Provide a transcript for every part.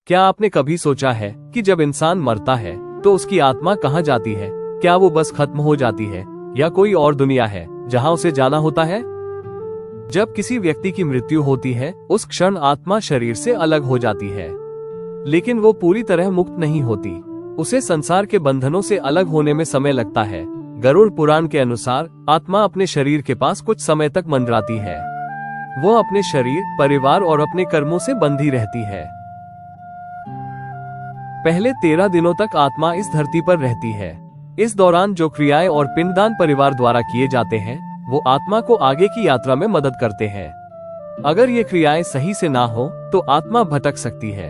क्या आपने कभी सोचा है कि जब इंसान मरता है तो उसकी आत्मा कहाँ जाती है? क्या वो बस खत्म हो जाती है या कोई और दुनिया है जहाँ उसे जाना होता है? जब किसी व्यक्ति की मृत्यु होती है उस क्षण आत्मा शरीर से अलग हो जाती है, लेकिन वो पूरी तरह मुक्त नहीं होती। उसे संसार के बंधनों से अलग होने में समय लगता है। गरुड़ पुराण के अनुसार आत्मा अपने शरीर के पास कुछ समय तक मंडराती है। वो अपने शरीर, परिवार और अपने कर्मों से बंधी रहती है। पहले 13 दिनों तक आत्मा इस धरती पर रहती है। इस दौरान जो क्रियाएं और पिंडदान परिवार द्वारा किए जाते हैं वो आत्मा को आगे की यात्रा में मदद करते हैं। अगर ये क्रियाएं सही से ना हो तो आत्मा भटक सकती है।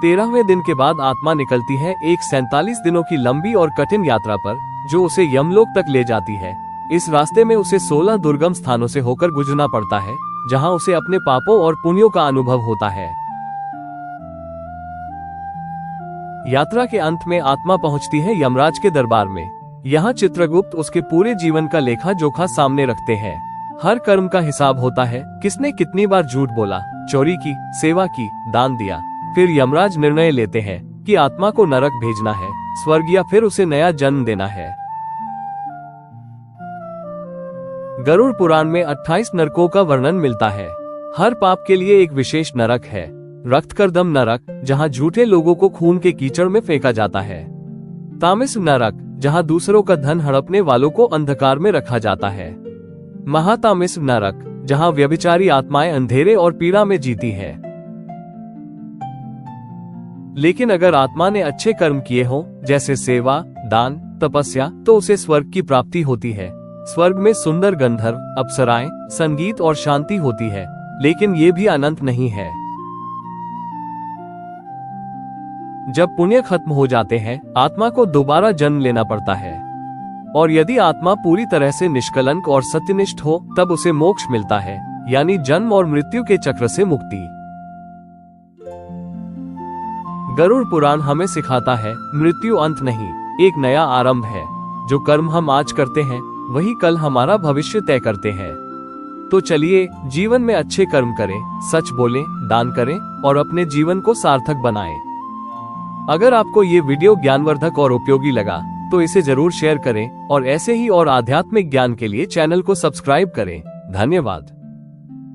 13वें दिन के बाद आत्मा निकलती है एक 47 दिनों की लंबी और कठिन यात्रा पर, जो उसे यमलोक तक ले जाती है। इस रास्ते में उसे 16 दुर्गम स्थानों से होकर गुजरना पड़ता है, जहां उसे अपने पापों और पुण्यों का अनुभव होता है। यात्रा के अंत में आत्मा पहुंचती है यमराज के दरबार में। यहाँ चित्रगुप्त उसके पूरे जीवन का लेखा जोखा सामने रखते हैं। हर कर्म का हिसाब होता है, किसने कितनी बार झूठ बोला, चोरी की, सेवा की, दान दिया। फिर यमराज निर्णय लेते हैं कि आत्मा को नरक भेजना है, स्वर्ग या फिर उसे नया जन्म देना है। गरुड़ पुराण में 28 नरकों का वर्णन मिलता है। हर पाप के लिए एक विशेष नरक है। रक्तकर्दम नरक, जहां झूठे लोगों को खून के कीचड़ में फेंका जाता है। तामिस नरक, जहां दूसरों का धन हड़पने वालों को अंधकार में रखा जाता है। महातामिस नरक, जहां व्यभिचारी आत्माएं अंधेरे और पीड़ा में जीती है। लेकिन अगर आत्मा ने अच्छे कर्म किए हों, जैसे सेवा, दान, तपस्या, तो उसे स्वर्ग की प्राप्ति होती है। स्वर्ग में सुंदर गंधर्व, अप्सराएं, संगीत और शांति होती है, लेकिन ये भी अनंत नहीं है। जब पुण्य खत्म हो जाते हैं आत्मा को दोबारा जन्म लेना पड़ता है, और यदि आत्मा पूरी तरह से निष्कलंक और सत्यनिष्ठ हो तब उसे मोक्ष मिलता है, यानी जन्म और मृत्यु के चक्र से मुक्ति। गरुड़ पुराण हमें सिखाता है मृत्यु अंत नहीं, एक नया आरंभ है। जो कर्म हम आज करते हैं वही कल हमारा भविष्य तय करते हैं। तो चलिए जीवन में अच्छे कर्म करें, सच बोलें, दान करें और अपने जीवन को सार्थक बनाएं। अगर आपको ये वीडियो ज्ञानवर्धक और उपयोगी लगा तो इसे जरूर शेयर करें और ऐसे ही और आध्यात्मिक ज्ञान के लिए चैनल को सब्सक्राइब करें। धन्यवाद।